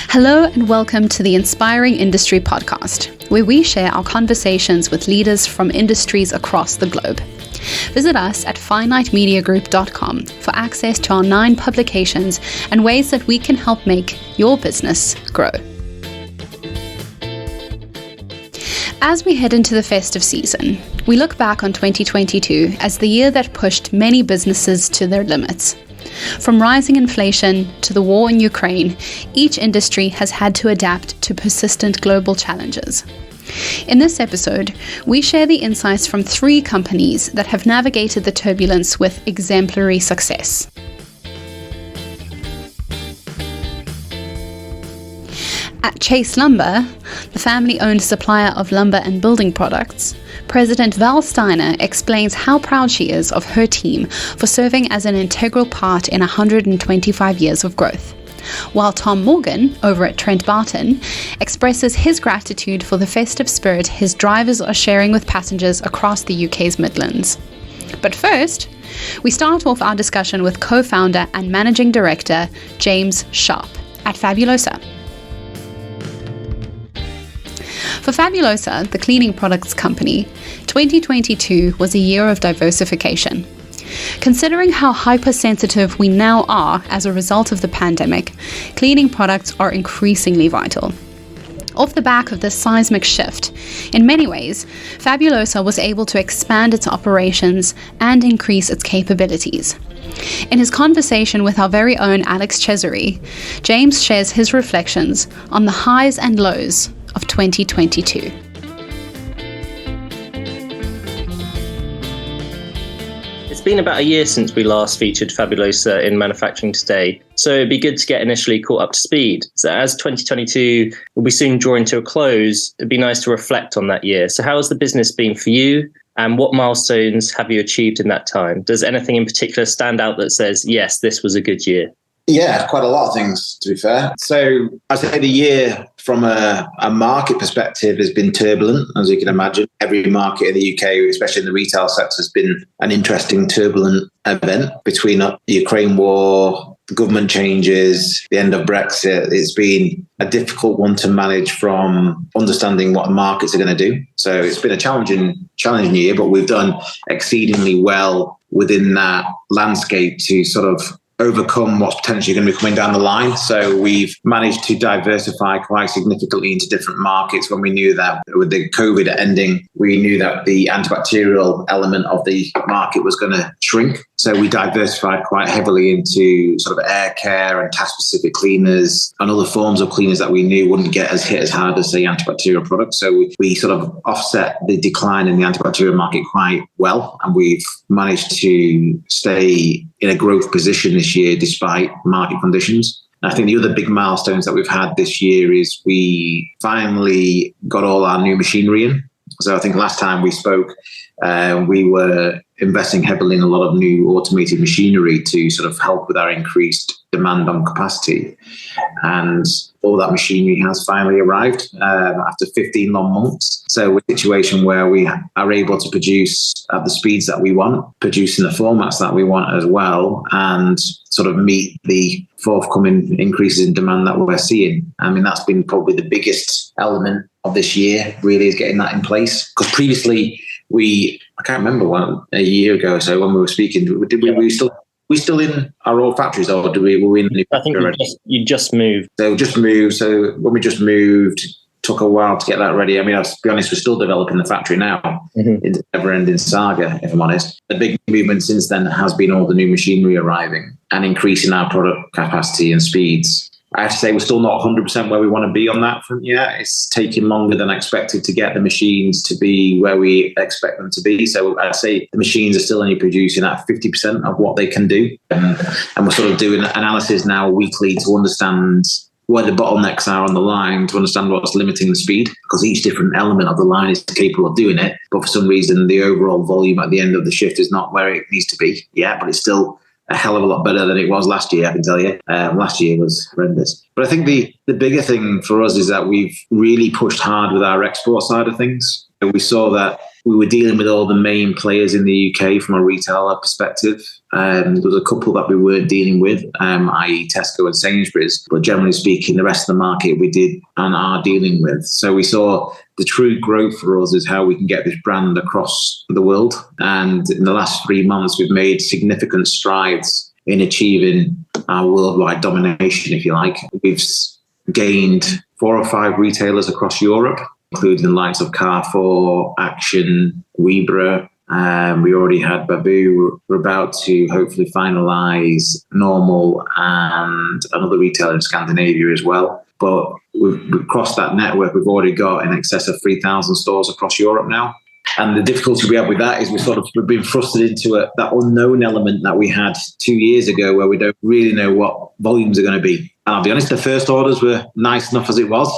Hello and welcome to the Inspiring Industry Podcast, where we share our conversations with leaders from industries across the globe. Visit us at FineliightMediaGroup.com for access to our 9 publications and ways that we can help make your business grow. As we head into the festive season, we look back on 2022 as the year that pushed many businesses to their limits. From rising inflation to the war in Ukraine, each industry has had to adapt to persistent global challenges. In this episode, we share the insights from 3 companies that have navigated the turbulence with exemplary success. At Chase Lumber, the family-owned supplier of lumber and building products, President Val Stiener explains how proud she is of her team for serving as an integral part in 125 years of growth. While Tom Morgan, over at Trentbarton, expresses his gratitude for the festive spirit his drivers are sharing with passengers across the UK's Midlands. But first, we start off our discussion with co-founder and managing director James Sharpe at Fabulosa. For Fabulosa, the cleaning products company, 2022 was a year of diversification. Considering how hypersensitive we now are as a result of the pandemic, cleaning products are increasingly vital. Off the back of this seismic shift, in many ways, Fabulosa was able to expand its operations and increase its capabilities. In his conversation with our very own Alex Cesare, James shares his reflections on the highs and lows of 2022. It's been about a year since we last featured Fabulosa in Manufacturing Today, so it'd be good to get initially caught up to speed. So as 2022 will be soon drawing to a close, it'd be nice to reflect on that year. So how has the business been for you, and what milestones have you achieved in that time? Does anything in particular stand out that says, yes, this was a good year? Yeah, quite a lot of things, to be fair. So I'd say the year from a market perspective has been turbulent, as you can imagine. Every market in the UK, especially in the retail sector, has been an interesting, turbulent event between the Ukraine war, the government changes, the end of Brexit. It's been a difficult one to manage from understanding what markets are going to do. So it's been a challenging year, but we've done exceedingly well within that landscape to sort of overcome what's potentially going to be coming down the line. So we've managed to diversify quite significantly into different markets. When we knew that with the COVID ending, we knew that the antibacterial element of the market was going to shrink. So we diversified quite heavily into sort of air care and task-specific cleaners and other forms of cleaners that we knew wouldn't get as hit as hard as, say, antibacterial products. So we sort of offset the decline in the antibacterial market quite well. And we've managed to stay in a growth position this year despite market conditions. And I think the other big milestones that we've had this year is we finally got all our new machinery in. So I think last time we spoke, we were investing heavily in a lot of new automated machinery to sort of help with our increased demand on capacity. And all that machinery has finally arrived after 15 long months. So we're in a situation where we are able to produce at the speeds that we want, produce in the formats that we want as well, and sort of meet the forthcoming increases in demand that we're seeing. I mean, that's been probably the biggest element of this year, really, is getting that in place. Because previously, I can't remember a year ago or so when we were speaking, we still in our old factories, or were we in the new factory already? You just moved. So when we just moved, took a while to get that ready. I mean, to be honest, we're still developing the factory now. It's a never-ending saga, if I'm honest. The big movement since then has been all the new machinery arriving and increasing our product capacity and speeds. I have to say we're still not 100% where we want to be on that front yet. It's taking longer than expected to get the machines to be where we expect them to be. So I'd say the machines are still only producing at 50% of what they can do. And we're sort of doing analysis now weekly to understand where the bottlenecks are on the line, to understand what's limiting the speed, because each different element of the line is capable of doing it. But for some reason, the overall volume at the end of the shift is not where it needs to be yet, but it's still a hell of a lot better than it was last year, I can tell you. Last year was horrendous. But I think the bigger thing for us is that we've really pushed hard with our export side of things. And we saw that we were dealing with all the main players in the UK from a retailer perspective. There was a couple that we weren't dealing with, i.e. Tesco and Sainsbury's. But generally speaking, the rest of the market we did and are dealing with. So we saw the true growth for us is how we can get this brand across the world. And in the last 3 months, we've made significant strides in achieving our worldwide domination, if you like. We've gained 4 or 5 retailers across Europe, including the likes of Carrefour, Action, Webra. We already had Baboo. We're about to hopefully finalise Normal and another retailer in Scandinavia as well. But we've crossed that network. We've already got in excess of 3,000 stores across Europe now. And the difficulty we have with that is we've been thrusted into that unknown element that we had 2 years ago, where we don't really know what volumes are going to be. And I'll be honest, the first orders were nice enough as it was.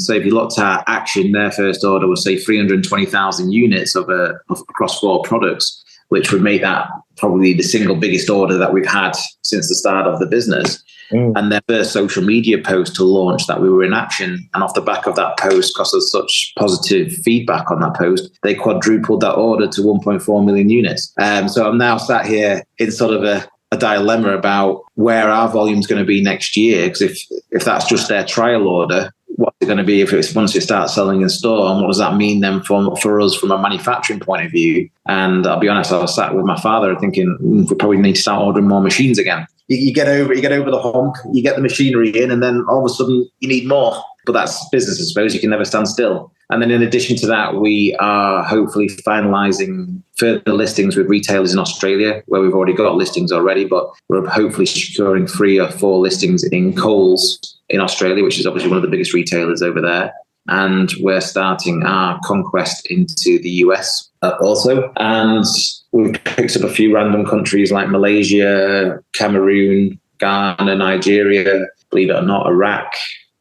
So if you looked at Action, their first order was, say, 320,000 units of across 4 products, which would make that probably the single biggest order that we've had since the start of the business. And their first social media post to launch that we were in Action. And off the back of that post, because of such positive feedback on that post, they quadrupled that order to 1.4 million units. So I'm now sat here in sort of a dilemma about where our volume is going to be next year. Because if that's just their trial order, what's it going to be if it's once it starts selling in store? And what does that mean then for us from a manufacturing point of view? And I'll be honest, I was sat with my father thinking we probably need to start ordering more machines again. You get over the hump, you get the machinery in, and then all of a sudden you need more. But that's business, I suppose. You can never stand still. And then in addition to that, we are hopefully finalising further listings with retailers in Australia, where we've already got listings already, but we're hopefully securing 3 or 4 listings in Coles in Australia, which is obviously one of the biggest retailers over there. And we're starting our conquest into the US also. And we've picked up a few random countries like Malaysia, Cameroon, Ghana, Nigeria, believe it or not, Iraq,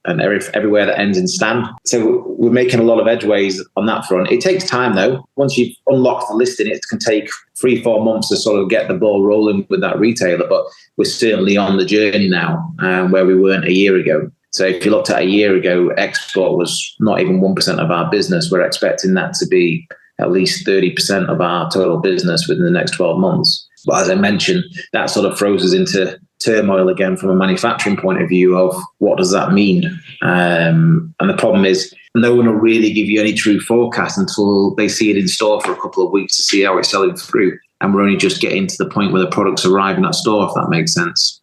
and everywhere that ends in Stan. So we're making a lot of edgeways on that front. It takes time, though. Once you've unlocked the listing, it can take 3-4 months to sort of get the ball rolling with that retailer. But we're certainly on the journey now, where we weren't a year ago. So if you looked at a year ago, export was not even 1% of our business. We're expecting that to be at least 30% of our total business within the next 12 months. But as I mentioned, that sort of throws us into turmoil again from a manufacturing point of view of what does that mean? And the problem is no one will really give you any true forecast until they see it in store for a couple of weeks to see how it's selling through. And we're only just getting to the point where the products arrive in that store, if that makes sense.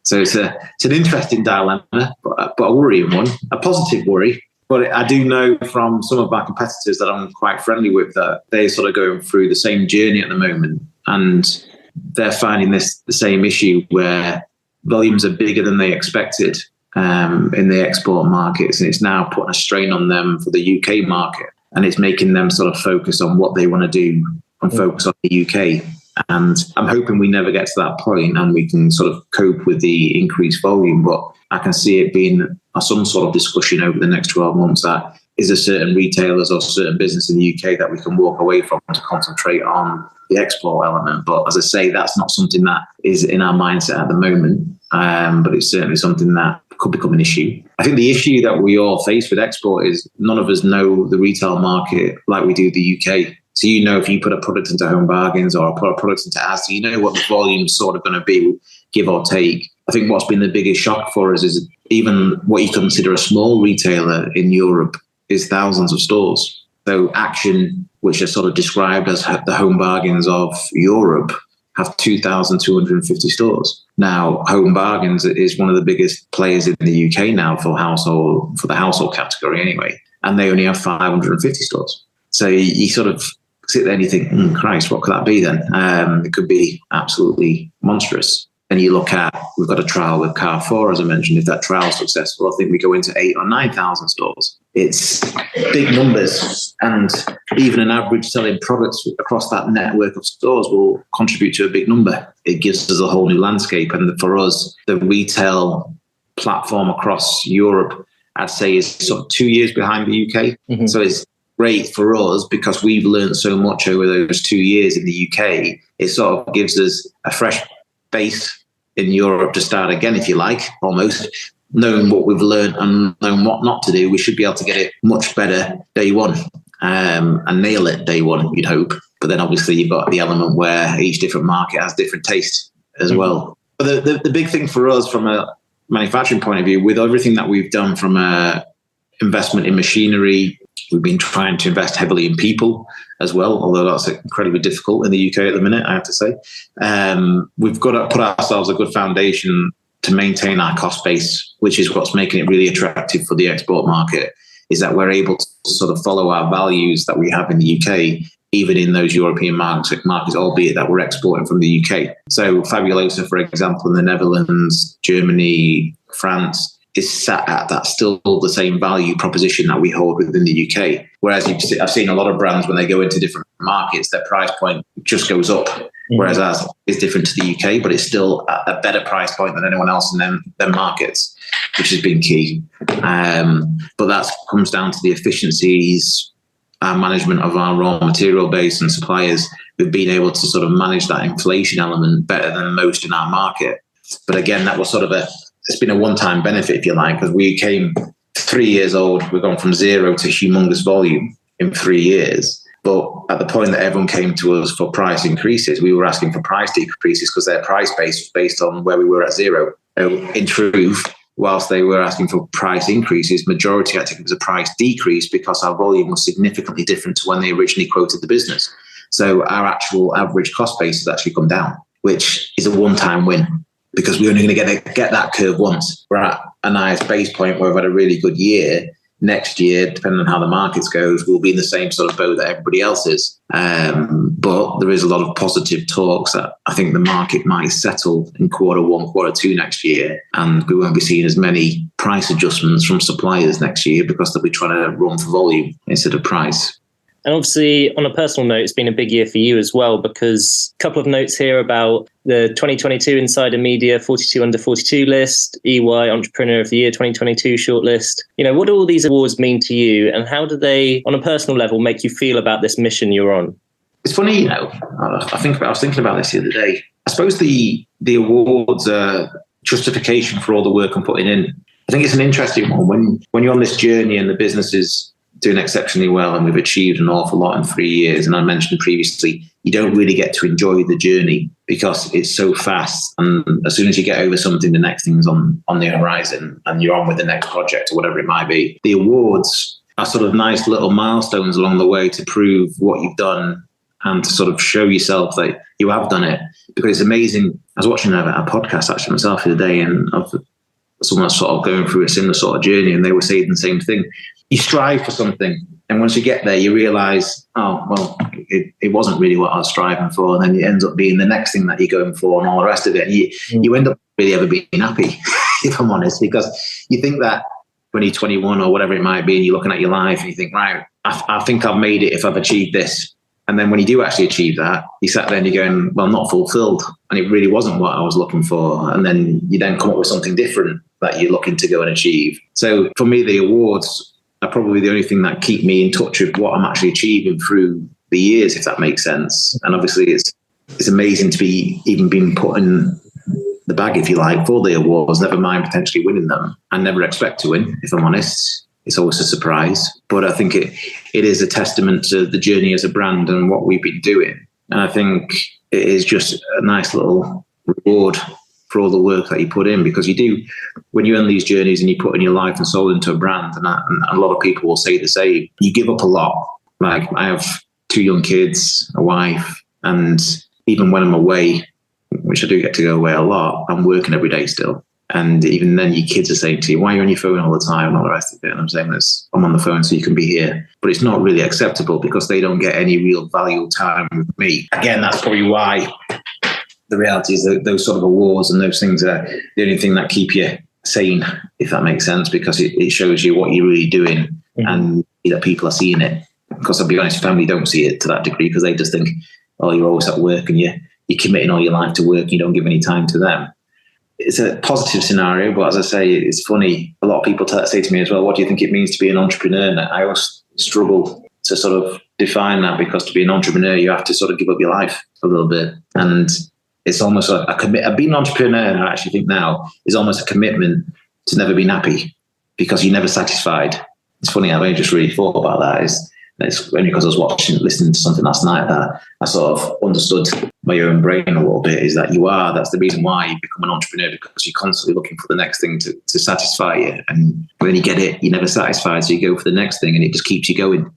So it's an interesting dilemma, but a worrying one, a positive worry. But I do know from some of our competitors that I'm quite friendly with that they're sort of going through the same journey at the moment. And they're finding the same issue where volumes are bigger than they expected in the export markets. And it's now putting a strain on them for the UK market. And it's making them sort of focus on what they want to do and focus on the UK. And I'm hoping we never get to that point and we can sort of cope with the increased volume. But I can see it being some sort of discussion over the next 12 months that is there certain retailers or certain business in the UK that we can walk away from to concentrate on the export element. But as I say, that's not something that is in our mindset at the moment. But it's certainly something that could become an issue. I think the issue that we all face with export is none of us know the retail market like we do the UK. So you know if you put a product into Home Bargains or put a product into Asda, you know what the volume's sort of going to be, give or take. I think what's been the biggest shock for us is even what you consider a small retailer in Europe is thousands of stores. So Action, which are sort of described as the Home Bargains of Europe, have 2,250 stores. Now, Home Bargains is one of the biggest players in the UK now for the household category anyway, and they only have 550 stores. So you sort of sit there and you think, Christ, what could that be then? It could be absolutely monstrous. And you look at, we've got a trial with Carrefour, as I mentioned. If that trial is successful, I think we go into 8,000 or 9,000 stores. It's big numbers. And even an average selling product across that network of stores will contribute to a big number. It gives us a whole new landscape. And for us, the retail platform across Europe, I'd say is sort of 2 years behind the UK. Mm-hmm. So great for us because we've learned so much over those 2 years in the UK. It sort of gives us a fresh base in Europe to start again, if you like, almost. Knowing what we've learned and knowing what not to do, we should be able to get it much better day one and nail it day one, you'd hope. But then obviously you've got the element where each different market has different taste as well. But the big thing for us from a manufacturing point of view, with everything that we've done from investment in machinery, we've been trying to invest heavily in people as well, although that's incredibly difficult in the UK at the minute, I have to say. We've got to put ourselves a good foundation to maintain our cost base, which is what's making it really attractive for the export market, is that we're able to sort of follow our values that we have in the UK, even in those European markets, albeit that we're exporting from the UK. So Fabulosa, for example, in the Netherlands, Germany, France, is sat at that still the same value proposition that we hold within the UK. Whereas I've seen a lot of brands, when they go into different markets, their price point just goes up. Whereas ours is different to the UK, but it's still at a better price point than anyone else in them markets, which has been key. But that comes down to the efficiencies, our management of our raw material base and suppliers. We've been able to sort of manage that inflation element better than most in our market. But again, that was sort of it's been a one-time benefit, if you like, because we came 3 years old. We've gone from zero to humongous volume in 3 years. But at the point that everyone came to us for price increases, we were asking for price decreases because their price base was based on where we were at zero. In truth, whilst they were asking for price increases, majority actually was a price decrease because our volume was significantly different to when they originally quoted the business. So our actual average cost base has actually come down, which is a one-time win, because we're only going to get that curve once. We're at a nice base point where we've had a really good year. Next year, depending on how the markets goes, we'll be in the same sort of boat that everybody else is. But there is a lot of positive talks that I think the market might settle in Q1, Q2 next year, and we won't be seeing as many price adjustments from suppliers next year because they'll be trying to run for volume instead of price. And obviously, on a personal note, it's been a big year for you as well, because a couple of notes here about the 2022 Insider Media 42 Under 42 list, EY Entrepreneur of the Year 2022 shortlist. You know, what do all these awards mean to you, and how do they, on a personal level, make you feel about this mission you're on? It's funny, you know, I was thinking about this the other day. I suppose the awards are justification for all the work I'm putting in. I think it's an interesting one. When you're on this journey and the business is doing exceptionally well and we've achieved an awful lot in 3 years, and I mentioned previously, you don't really get to enjoy the journey because it's so fast, and as soon as you get over something, the next thing's on the horizon and you're on with the next project or whatever it might be. The awards are sort of nice little milestones along the way to prove what you've done and to sort of show yourself that you have done it, because it's amazing. I was watching a podcast actually myself the other day, and someone sort of going through a similar sort of journey, and they were saying the same thing. You strive for something, and once you get there, you realise, oh, well, it wasn't really what I was striving for, and then it ends up being the next thing that you're going for and all the rest of it. And you end up really ever being happy, if I'm honest, because you think that when you're 21 or whatever it might be, and you're looking at your life and you think, right, I think I've made it if I've achieved this. And then when you do actually achieve that, you sat there and you're going, well, not fulfilled. And it really wasn't what I was looking for. And then you then come up with something different that you're looking to go and achieve. So for me, the awards are probably the only thing that keep me in touch with what I'm actually achieving through the years, if that makes sense. And obviously it's amazing to be even being put in the bag, if you like, for the awards, never mind potentially winning them. I never expect to win, if I'm honest. It's always a surprise, but I think it is a testament to the journey as a brand and what we've been doing. And I think it is just a nice little reward for all the work that you put in, because you do, when you're on these journeys and you put in your life and soul into a brand, and a lot of people will say the same, you give up a lot. Like, I have 2 young kids, a wife, and even when I'm away, which I do get to go away a lot, I'm working every day still. And even then, your kids are saying to you, why are you on your phone all the time and all the rest of it? And I'm saying, I'm on the phone so you can be here. But it's not really acceptable because they don't get any real valuable time with me. Again, that's probably why the reality is that those sort of awards and those things are the only thing that keep you sane, if that makes sense, because it shows you what you're really doing and that people are seeing it. Because I'll be honest, family don't see it to that degree because they just think, oh, you're always at work and you're committing all your life to work and you don't give any time to them. It's a positive scenario, but as I say, it's funny. A lot of people say to me as well, what do you think it means to be an entrepreneur? And I always struggle to sort of define that, because to be an entrepreneur, you have to sort of give up your life a little bit. And it's almost a commitment. Being an entrepreneur, and I actually think now, is almost a commitment to never being happy, because you're never satisfied. It's funny, I've only just really thought about that. It's only because I was listening to something last night that I sort of understood my own brain a little bit, is that that's the reason why you become an entrepreneur, because you're constantly looking for the next thing to satisfy you. And when you get it, you're never satisfied. So you go for the next thing, and it just keeps you going,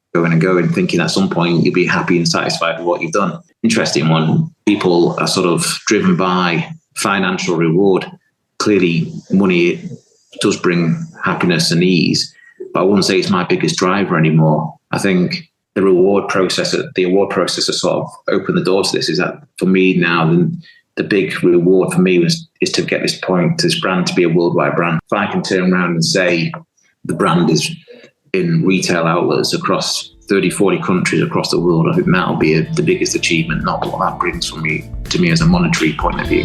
thinking at some point you'll be happy and satisfied with what you've done. Interesting one. People are sort of driven by financial reward. Clearly, money does bring happiness and ease, but I wouldn't say it's my biggest driver anymore. I think the award process has sort of opened the door to this. Is that for me now, the big reward for me is to get this brand to be a worldwide brand. If I can turn around and say the brand is in retail outlets across 30, 40 countries across the world, I think that'll be the biggest achievement, not what that brings to me as a monetary point of view.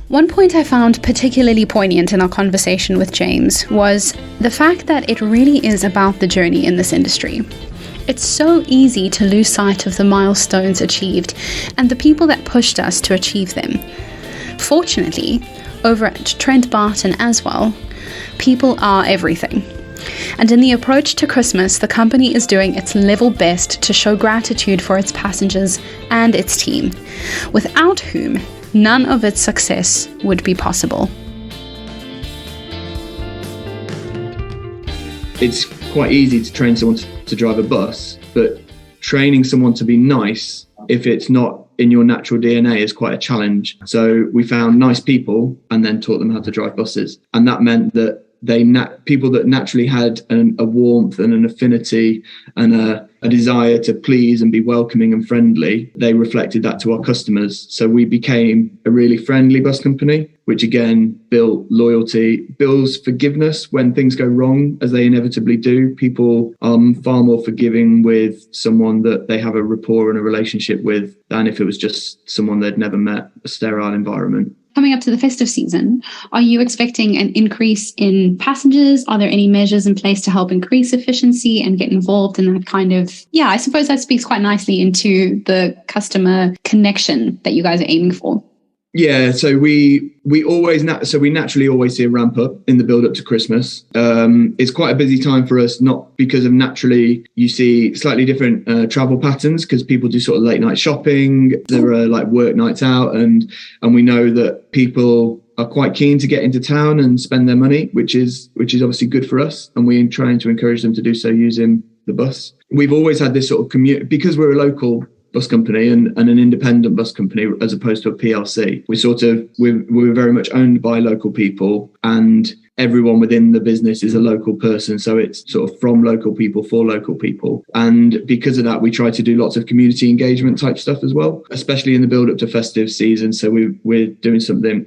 One point I found particularly poignant in our conversation with James was the fact that it really is about the journey in this industry. It's so easy to lose sight of the milestones achieved and the people that pushed us to achieve them. Fortunately, over at Trentbarton as well, people are everything. And in the approach to Christmas, the company is doing its level best to show gratitude for its passengers and its team, without whom none of its success would be possible. It's quite easy to train someone to drive a bus, but training someone to be nice, if it's not in your natural DNA, is quite a challenge. So we found nice people and then taught them how to drive buses. And that meant that people that naturally had a warmth and an affinity and a desire to please and be welcoming and friendly, they reflected that to our customers. So we became a really friendly bus company, which again built loyalty, builds forgiveness when things go wrong, as they inevitably do. People are far more forgiving with someone that they have a rapport and a relationship with than if it was just someone they'd never met, a sterile environment. Coming up to the festive season, are you expecting an increase in passengers? Are there any measures in place to help increase efficiency and get involved in that kind of, I suppose that speaks quite nicely into the customer connection that you guys are aiming for? Yeah, so we naturally always see a ramp up in the build up to Christmas. It's quite a busy time for us, not because of naturally you see slightly different travel patterns, because people do sort of late night shopping. There are like work nights out, and we know that people are quite keen to get into town and spend their money, which is obviously good for us, and we're trying to encourage them to do so using the bus. We've always had this sort of community, because we're a local bus company and an independent bus company as opposed to a PLC. We're very much owned by local people, and everyone within the business is a local person. So it's sort of from local people for local people. And because of that, we try to do lots of community engagement type stuff as well, especially in the build up to festive season. So we're doing something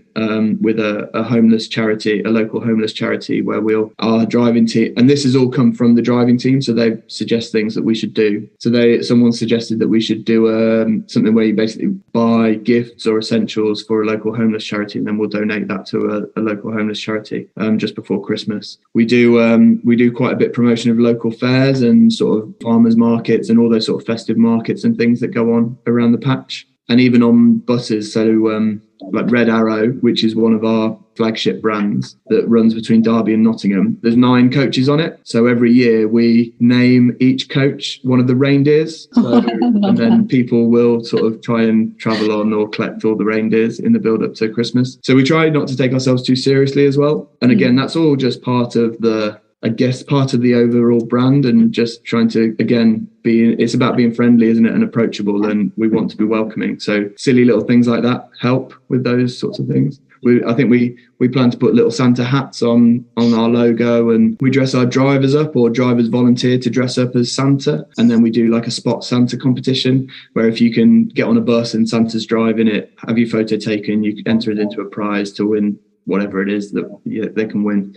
with a homeless charity, a local homeless charity, where our driving team, and this has all come from the driving team. So they suggest things that we should do. So someone suggested that we should do something where you basically buy gifts or essentials for a local homeless charity, and then we'll donate that to a local homeless charity. Just before Christmas, we do quite a bit of promotion of local fairs and sort of farmers markets and all those sort of festive markets and things that go on around the patch, and even on buses. So like Red Arrow, which is one of our flagship brands that runs between Derby and Nottingham. There's 9 coaches on it. So every year we name each coach one of the reindeers. And then people will sort of try and travel on or collect all the reindeers in the build up to Christmas. So we try not to take ourselves too seriously as well. And again, that's all just part of the overall brand, and just trying to, again, it's about being friendly, isn't it? And approachable, and we want to be welcoming. So silly little things like that help with those sorts of things. I think we plan to put little Santa hats on our logo, and we dress our drivers up, or drivers volunteer to dress up as Santa. And then we do like a spot Santa competition, where if you can get on a bus and Santa's driving it, have your photo taken, you can enter it into a prize to win whatever it is that they can win.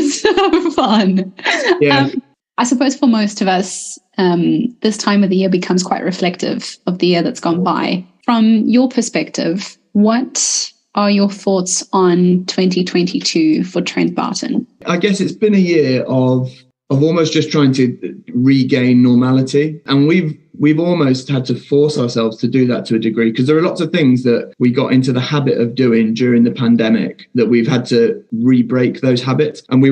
So fun. Yeah. I suppose for most of us, this time of the year becomes quite reflective of the year that's gone by. From your perspective, what are your thoughts on 2022 for Trentbarton? I guess it's been a year of of almost just trying to regain normality. And we've almost had to force ourselves to do that to a degree, because there are lots of things that we got into the habit of doing during the pandemic that we've had to re-break those habits. And we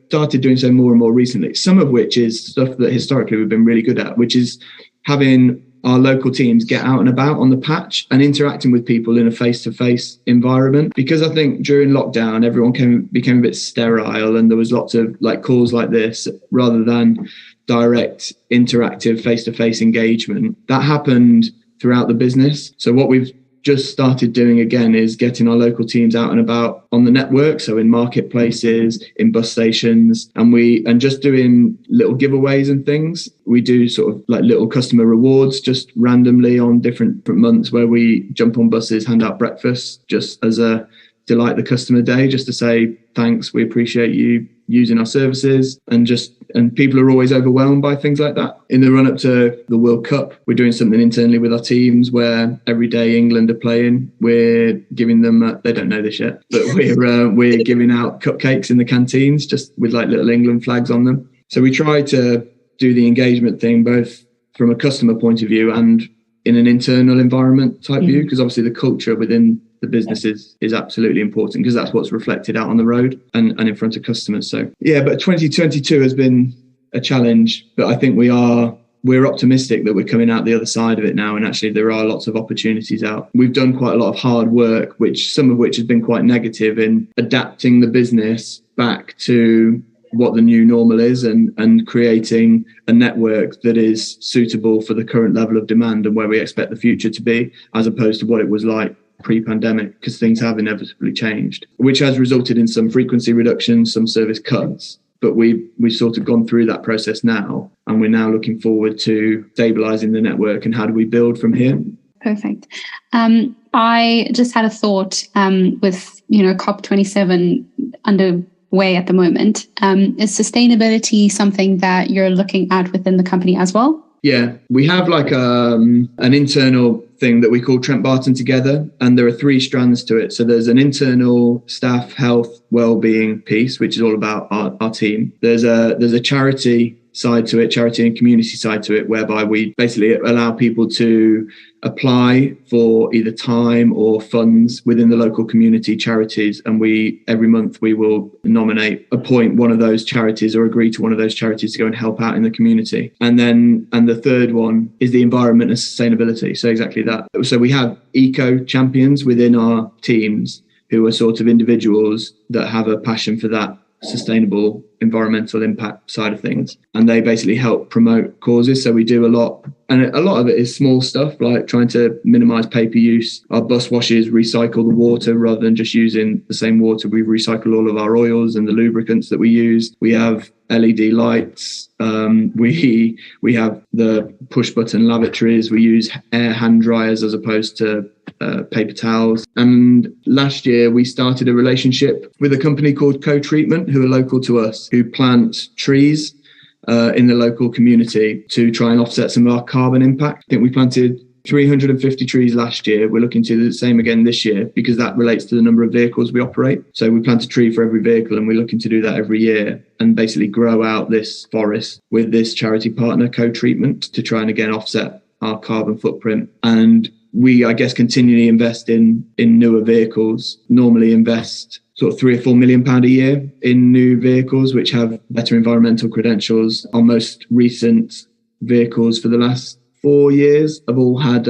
started doing so more and more recently, some of which is stuff that historically we've been really good at, which is having our local teams get out and about on the patch and interacting with people in a face-to-face environment. Because I think during lockdown, everyone became a bit sterile, and there was lots of like calls like this rather than direct, interactive, face-to-face engagement. That happened throughout the business. So what we've just started doing again is getting our local teams out and about on the network, so in marketplaces, in bus stations, and just doing little giveaways and things. We do sort of like little customer rewards just randomly on different months, where we jump on buses, hand out breakfast just as a delight the customer day, just to say thanks, we appreciate you using our services. And people are always overwhelmed by things like that. In the run up to the World Cup, we're doing something internally with our teams where every day England are playing, we're giving them they don't know this yet, but we're giving out cupcakes in the canteens just with like little England flags on them. So we try to do the engagement thing both from a customer point of view and in an internal environment type view, because obviously the culture within the business is absolutely important, because that's what's reflected out on the road and in front of customers. So yeah, but 2022 has been a challenge, but I think we're optimistic that we're coming out the other side of it now, and actually there are lots of opportunities out. We've done quite a lot of hard work, some of which has been quite negative, in adapting the business back to what the new normal is and creating a network that is suitable for the current level of demand and where we expect the future to be, as opposed to what it was like pre-pandemic, because things have inevitably changed, which has resulted in some frequency reductions, some service cuts. But we've sort of gone through that process now, and we're now looking forward to stabilising the network and how do we build from here. Perfect. I just had a thought with COP27 underway at the moment. Is sustainability something that you're looking at within the company as well? Yeah, we have like an internal thing that we call Trentbarton Together, and there are 3 strands to it. So there's an internal staff health well-being piece, which is all about our team. There's a charity side to it, charity and community side to it, whereby we basically allow people to apply for either time or funds within the local community charities, and every month we will appoint one of those charities or agree to one of those charities to go and help out in the community. And the third one is the environment and sustainability. So exactly that. So we have eco champions within our teams who are sort of individuals that have a passion for that sustainable environmental impact side of things, and they basically help promote causes. So we do a lot, and a lot of it is small stuff like trying to minimize paper use. Our bus washes recycle the water rather than just using the same water. We recycle all of our oils and the lubricants that we use. We have LED lights. We have the push button lavatories. We use air hand dryers as opposed to paper towels. And last year we started a relationship with a company called Co-Treatment, who are local to us, who plant trees in the local community to try and offset some of our carbon impact. I think we planted 350 trees last year. We're looking to do the same again this year, because that relates to the number of vehicles we operate. So we plant a tree for every vehicle, and we're looking to do that every year and basically grow out this forest with this charity partner, Co-Treatment, to try and again offset our carbon footprint. And we, I guess, continually invest in newer vehicles, normally invest sort of £3 or £4 million a year in new vehicles, which have better environmental credentials. Our most recent vehicles for the last 4 years have all had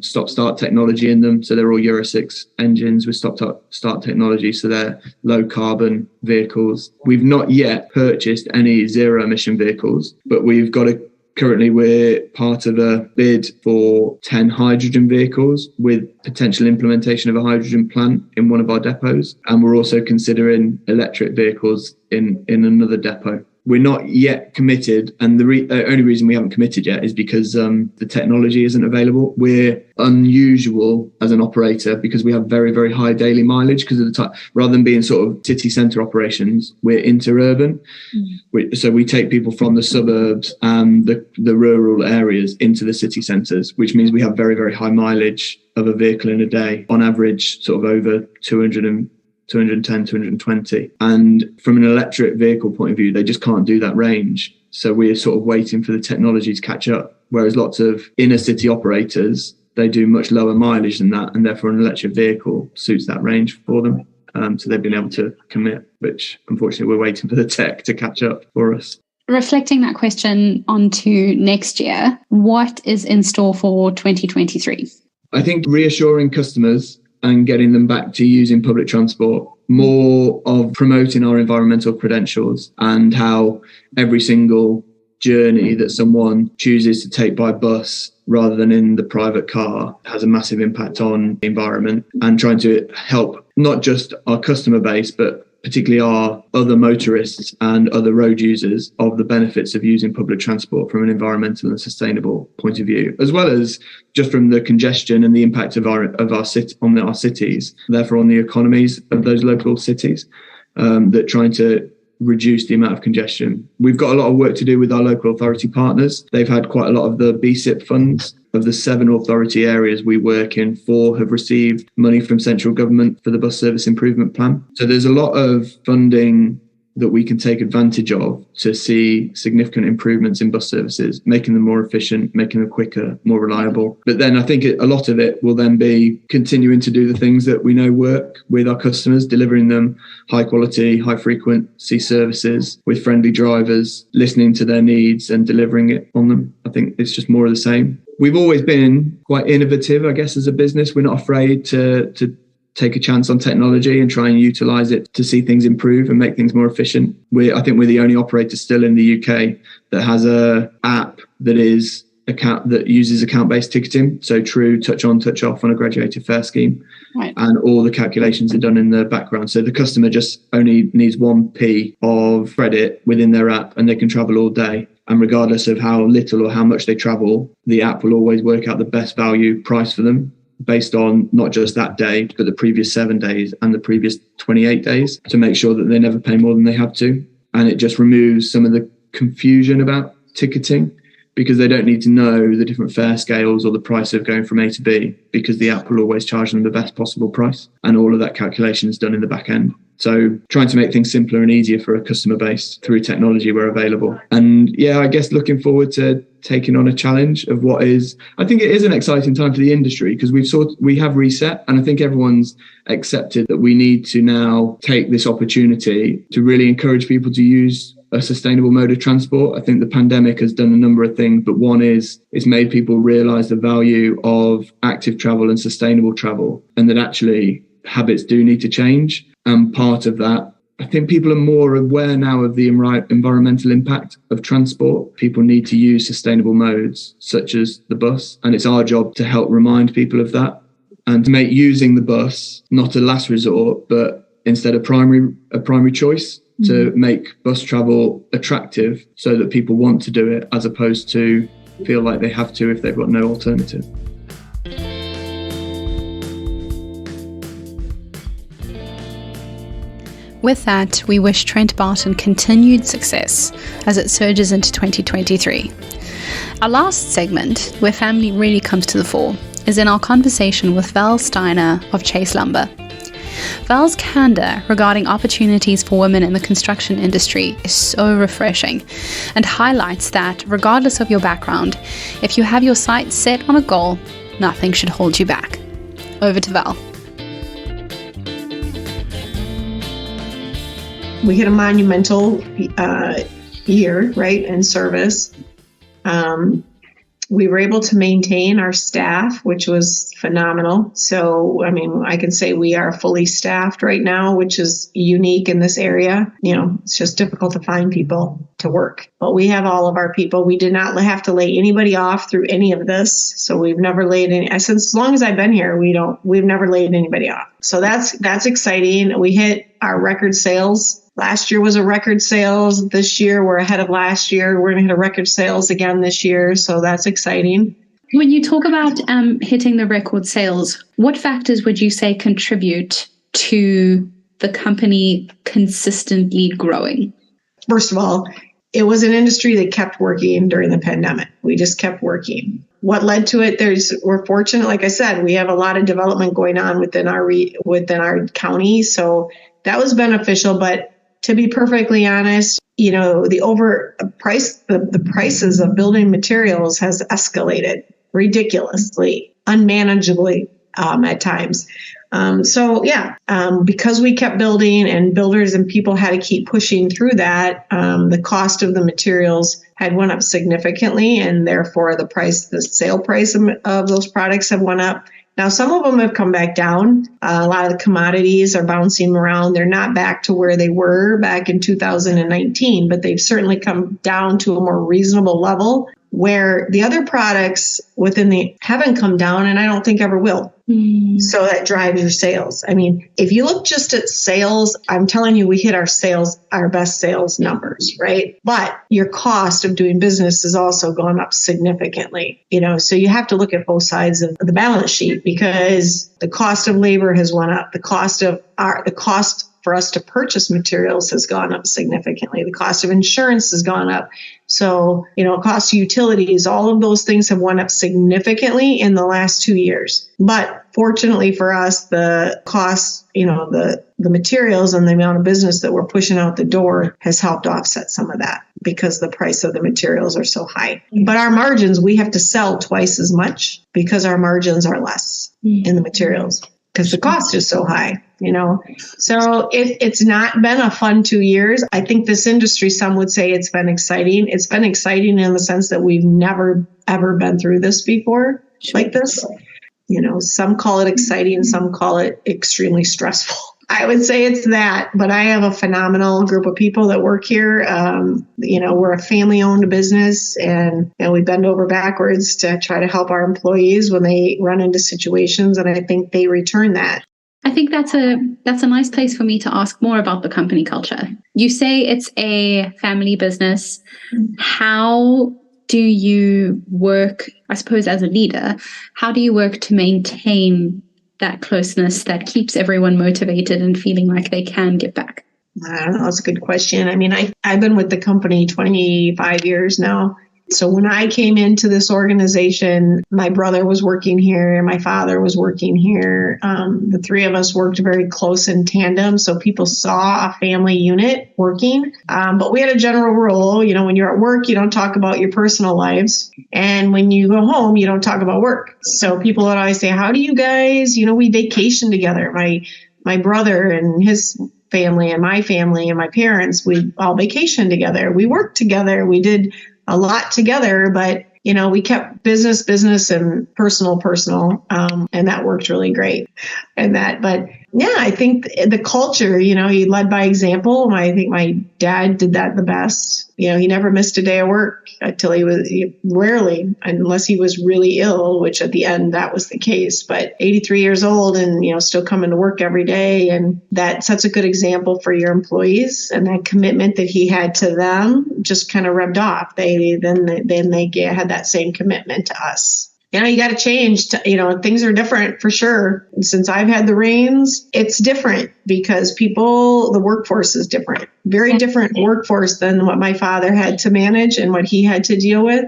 stop-start technology in them. So they're all Euro 6 engines with stop-start technology. So they're low-carbon vehicles. We've not yet purchased any zero-emission vehicles, but currently we're part of a bid for 10 hydrogen vehicles with potential implementation of a hydrogen plant in one of our depots. And we're also considering electric vehicles in another depot. We're not yet committed, and the only reason we haven't committed yet is because the technology isn't available. We're unusual as an operator because we have very, very high daily mileage because of the time. Rather than being sort of city centre operations, we're interurban. So we take people from the suburbs and the rural areas into the city centres, which means we have very, very high mileage of a vehicle in a day, on average sort of over 250 210, 220. And from an electric vehicle point of view, they just can't do that range. So we're sort of waiting for the technology to catch up. Whereas lots of inner city operators, they do much lower mileage than that. And therefore an electric vehicle suits that range for them. So they've been able to commit, which unfortunately we're waiting for the tech to catch up for us. Reflecting that question onto next year, what is in store for 2023? I think reassuring customers and getting them back to using public transport, more of promoting our environmental credentials and how every single journey that someone chooses to take by bus rather than in the private car has a massive impact on the environment, and trying to help not just our customer base, but particularly our other motorists and other road users of the benefits of using public transport from an environmental and sustainable point of view, as well as just from the congestion and the impact of our cities, therefore on the economies of those local cities, that trying to reduce the amount of congestion. We've got a lot of work to do with our local authority partners. They've had quite a lot of the BSIP funds. Of the 7 authority areas we work in, 4 have received money from central government for the bus service improvement plan. So there's a lot of funding that we can take advantage of to see significant improvements in bus services, making them more efficient, making them quicker, more reliable. But then I think a lot of it will then be continuing to do the things that we know work with our customers, delivering them high quality, high frequency services with friendly drivers, listening to their needs and delivering it on them. I think it's just more of the same. We've always been quite innovative, I guess, as a business. We're not afraid to take a chance on technology and try and utilize it to see things improve and make things more efficient. I think we're the only operator still in the UK that has a app that uses account-based ticketing, so true touch on, touch off on a graduated fare scheme. Right. And all the calculations are done in the background. So the customer just only needs 1p of credit within their app and they can travel all day. And regardless of how little or how much they travel, the app will always work out the best value price for them based on not just that day, but the previous 7 days and the previous 28 days to make sure that they never pay more than they have to. And it just removes some of the confusion about ticketing because they don't need to know the different fare scales or the price of going from A to B because the app will always charge them the best possible price. And all of that calculation is done in the back end. So trying to make things simpler and easier for a customer base through technology where available. And yeah, I guess looking forward to taking on a challenge of I think it is an exciting time for the industry because we have reset, and I think everyone's accepted that we need to now take this opportunity to really encourage people to use a sustainable mode of transport. I think the pandemic has done a number of things, but one is it's made people realize the value of active travel and sustainable travel, and that actually habits do need to change. And part of that, I think people are more aware now of the environmental impact of transport. People need to use sustainable modes such as the bus. And it's our job to help remind people of that and to make using the bus not a last resort, but instead a primary choice, to make bus travel attractive so that people want to do it as opposed to feel like they have to if they've got no alternative. With that, we wish Trentbarton continued success as it surges into 2023. Our last segment, where family really comes to the fore, is in our conversation with Val Stiener of Chase Lumber. Val's candor regarding opportunities for women in the construction industry is so refreshing and highlights that, regardless of your background, if you have your sights set on a goal, nothing should hold you back. Over to Val. We hit a monumental year, right, in service. We were able to maintain our staff, which was phenomenal. So, I mean, I can say we are fully staffed right now, which is unique in this area. You know, it's just difficult to find people to work. But we have all of our people. We did not have to lay anybody off through any of this. So we've never laid any, since as long as I've been here, we've never laid anybody off. So that's exciting. We hit our record sales. Last year was a record sales. This year, we're ahead of last year. We're going to hit a record sales again this year. So that's exciting. When you talk about hitting the record sales, what factors would you say contribute to the company consistently growing? First of all, it was an industry that kept working during the pandemic. We just kept working. what led to it, we're fortunate. Like I said, we have a lot of development going on within our county. So that was beneficial. But to be perfectly honest, the prices of building materials has escalated ridiculously, unmanageably at times. Because we kept building and builders and people had to keep pushing through that, the cost of the materials had went up significantly, and therefore the sale price of those products have went up. Now, some of them have come back down. A lot of the commodities are bouncing around. They're not back to where they were back in 2019, but they've certainly come down to a more reasonable level, where the other products haven't come down, and I don't think ever will. So that drives your sales. I mean, if you look just at sales, I'm telling you, we hit our best sales numbers, right? But your cost of doing business has also gone up significantly, so you have to look at both sides of the balance sheet, because the cost of labor has went up. The cost for us to purchase materials has gone up significantly. The cost of insurance has gone up. So, cost of utilities, all of those things have went up significantly in the last 2 years. But fortunately for us, the cost, the materials and the amount of business that we're pushing out the door has helped offset some of that, because the price of the materials are so high. But our margins, we have to sell twice as much because our margins are less in the materials, because the cost is so high. So it's not been a fun 2 years. I think this industry, some would say it's been exciting. It's been exciting in the sense that we've never, ever been through this before like this. Some call it exciting, some call it extremely stressful. I would say it's that, but I have a phenomenal group of people that work here. We're a family-owned business, and we bend over backwards to try to help our employees when they run into situations, and I think they return that. I think that's a nice place for me to ask more about the company culture. You say it's a family business. How do you work, I suppose, as a leader? How do you work to maintain that closeness that keeps everyone motivated and feeling like they can give back? I don't know. That's a good question. I mean, I've been with the company 25 years now. So when I came into this organization, my brother was working here and my father was working here. The three of us worked very close in tandem. So people saw a family unit working. But we had a general rule, when you're at work, you don't talk about your personal lives. And when you go home, you don't talk about work. So people would always say, how do you guys, we vacation together. My brother and his family and my family and my parents, we all vacationed together. We worked together. We did a lot together, but we kept business and personal, and that worked really great. I think the culture, he led by example. I think my dad did that the best. He never missed a day of work until rarely, unless he was really ill, which at the end that was the case. But 83 years old and, still coming to work every day. And that sets a good example for your employees, and that commitment that he had to them just kind of rubbed off. They had that same commitment to us. You got to change. Things are different for sure. Since I've had the reins, it's different because the workforce is different. Very different workforce than what my father had to manage and what he had to deal with,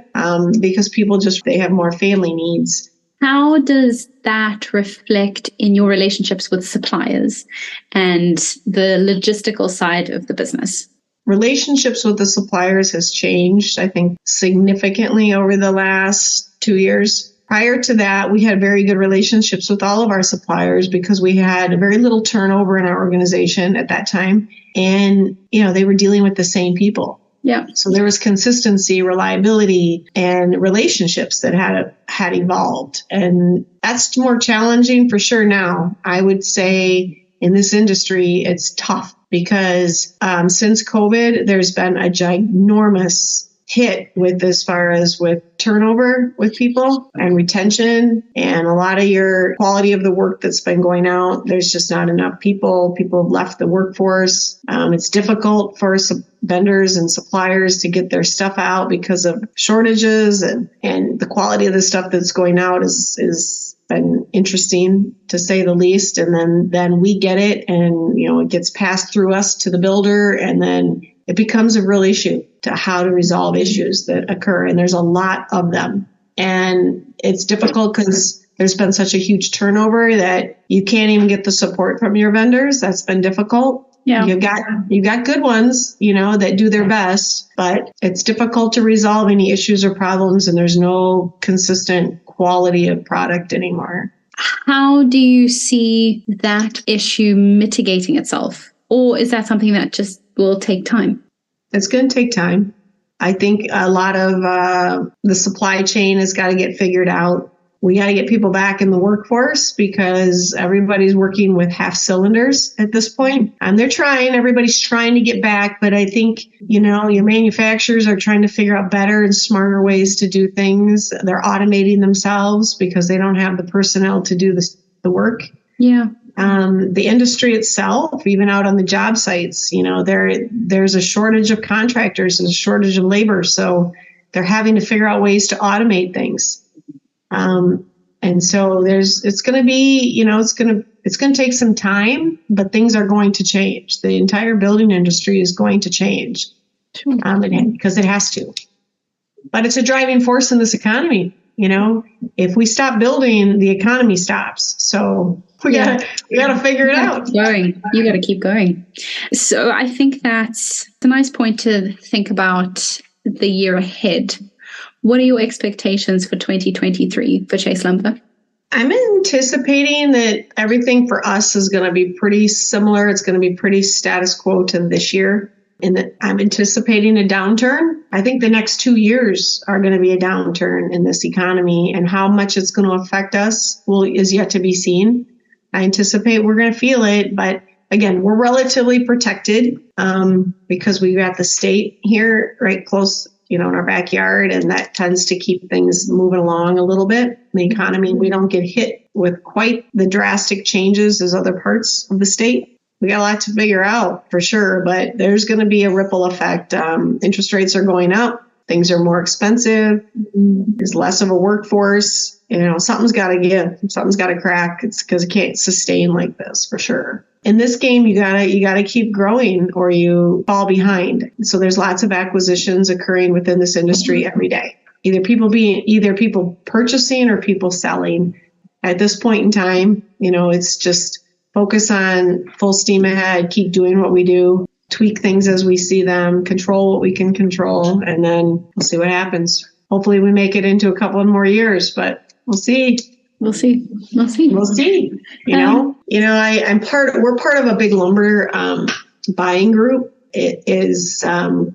because people they have more family needs. How does that reflect in your relationships with suppliers and the logistical side of the business? Relationships with the suppliers has changed, I think, significantly over the last 2 years. Prior to that, we had very good relationships with all of our suppliers because we had very little turnover in our organization at that time. And, they were dealing with the same people. Yeah. So there was consistency, reliability, and relationships that had evolved. And that's more challenging for sure now. I would say in this industry, it's tough because since COVID, there's been a ginormous hit as far as turnover with people and retention, and a lot of your quality of the work that's been going out. There's just not enough people. People have left the workforce. It's difficult for vendors and suppliers to get their stuff out because of shortages, and the quality of the stuff that's going out is been interesting to say the least. And then we get it, and it gets passed through us to the builder, and then it becomes a real issue to how to resolve issues that occur. And there's a lot of them. And it's difficult because there's been such a huge turnover that you can't even get the support from your vendors. That's been difficult. Yeah. You've got good ones, that do their best, but it's difficult to resolve any issues or problems, and there's no consistent quality of product anymore. How do you see that issue mitigating itself? Or is that something that just will take time? It's going to take time. I think a lot of the supply chain has got to get figured out. We got to get people back in the workforce because everybody's working with half cylinders at this point. And everybody's trying to get back. But I think, your manufacturers are trying to figure out better and smarter ways to do things. They're automating themselves because they don't have the personnel to do the work. Yeah. The industry itself, even out on the job sites, there's a shortage of contractors and a shortage of labor. So they're having to figure out ways to automate things. And so it's going to take some time, but things are going to change. The entire building industry is going to change, because it has to. But it's a driving force in this economy. If we stop building, the economy stops. So we gotta figure it out. You got to keep going. So I think that's a nice point to think about the year ahead. What are your expectations for 2023 for Chase Lumber? I'm anticipating that everything for us is going to be pretty similar. It's going to be pretty status quo to this year. And that I'm anticipating a downturn. I think the next 2 years are going to be a downturn in this economy, and how much it's going to affect us is yet to be seen. I anticipate we're going to feel it, but again, we're relatively protected because we've got the state here right close, in our backyard, and that tends to keep things moving along a little bit. The economy, we don't get hit with quite the drastic changes as other parts of the state. We got a lot to figure out for sure, but there's going to be a ripple effect. Interest rates are going up. Things are more expensive. There's less of a workforce. Something's got to give. Something's got to crack. It's because it can't sustain like this for sure. In this game, you gotta keep growing or you fall behind. So there's lots of acquisitions occurring within this industry every day. Either people purchasing or people selling. At this point in time, it's just focus on full steam ahead, keep doing what we do, tweak things as we see them, control what we can control, and then we'll see what happens. Hopefully we make it into a couple of more years, but we'll see. We'll see. We're part of a big lumber buying group. It is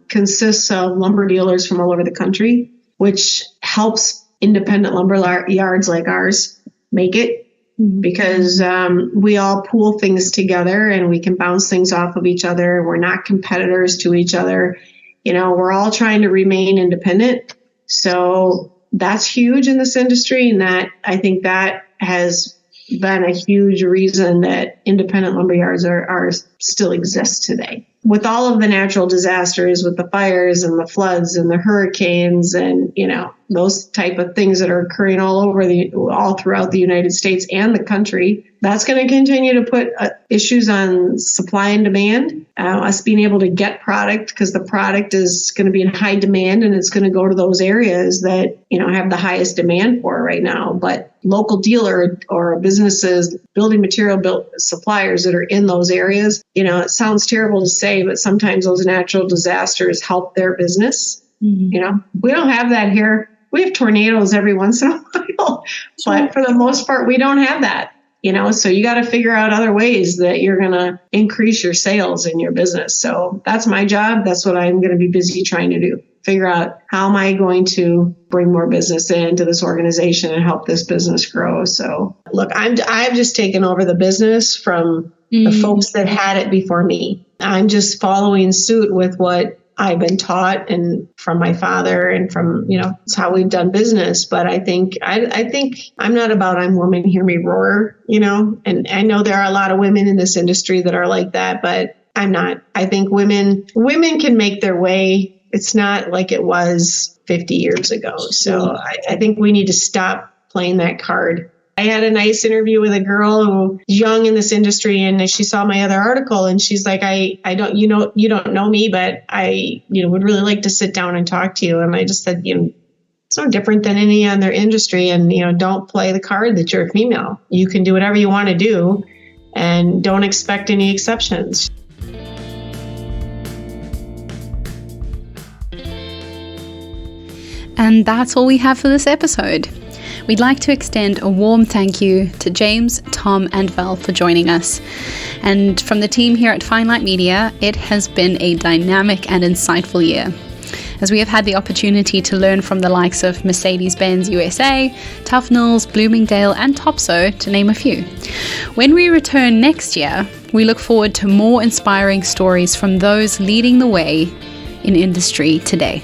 consists of lumber dealers from all over the country, which helps independent lumber yards like ours make it, because we all pool things together and we can bounce things off of each other. We're not competitors to each other. We're all trying to remain independent. So that's huge in this industry, and that I think that has been a huge reason that independent lumberyards are still exist today. With all of the natural disasters, with the fires and the floods and the hurricanes and those type of things that are occurring all throughout the United States and the country, that's going to continue to put issues on supply and demand. Us being able to get product, because the product is going to be in high demand and it's going to go to those areas that have the highest demand for right now. But local dealer or businesses, building material suppliers that are in those areas, it sounds terrible to say, but sometimes those natural disasters help their business. Mm-hmm. We don't have that here. We have tornadoes every once in a while, but for the most part, we don't have that. So you got to figure out other ways that you're going to increase your sales in your business. So that's my job. That's what I'm going to be busy trying to do. Figure out how am I going to bring more business into this organization and help this business grow. So look, I've just taken over the business from the folks that had it before me. I'm just following suit with what I've been taught and from my father and from, it's how we've done business. But I think I'm not about I'm woman, hear me roar, and I know there are a lot of women in this industry that are like that, but I'm not. I think women can make their way. It's not like it was 50 years ago. So I think we need to stop playing that card. I had a nice interview with a girl who's young in this industry, and she saw my other article, and she's like, I don't, you don't know me, but I, would really like to sit down and talk to you. And I just said, it's It's no different than any other industry. And, don't play the card that you're a female. You can do whatever you want to do and don't expect any exceptions. And that's all we have for this episode. We'd like to extend a warm thank you to James, Tom, and Val for joining us. And from the team here at Finelight Media, it has been a dynamic and insightful year, as we have had the opportunity to learn from the likes of Mercedes-Benz USA, Tufnells, Bloomingdale, and Topso, to name a few. When we return next year, we look forward to more inspiring stories from those leading the way in industry today.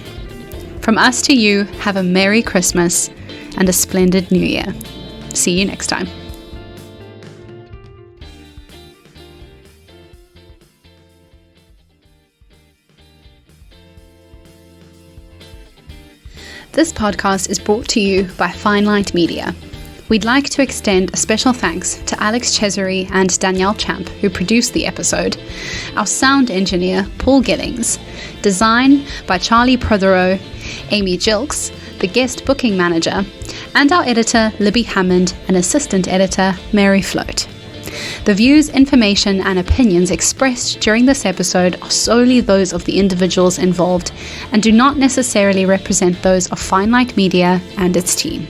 From us to you, have a Merry Christmas and a splendid New Year. See you next time. This podcast is brought to you by Finelight Media. We'd like to extend a special thanks to Alex Chesery and Danielle Champ, who produced the episode, our sound engineer, Paul Giddings, design by Charlie Prothero, Amy Jilks, the guest booking manager, and our editor, Libby Hammond, and assistant editor, Mary Float. The views, information, and opinions expressed during this episode are solely those of the individuals involved and do not necessarily represent those of Finelight Media and its team.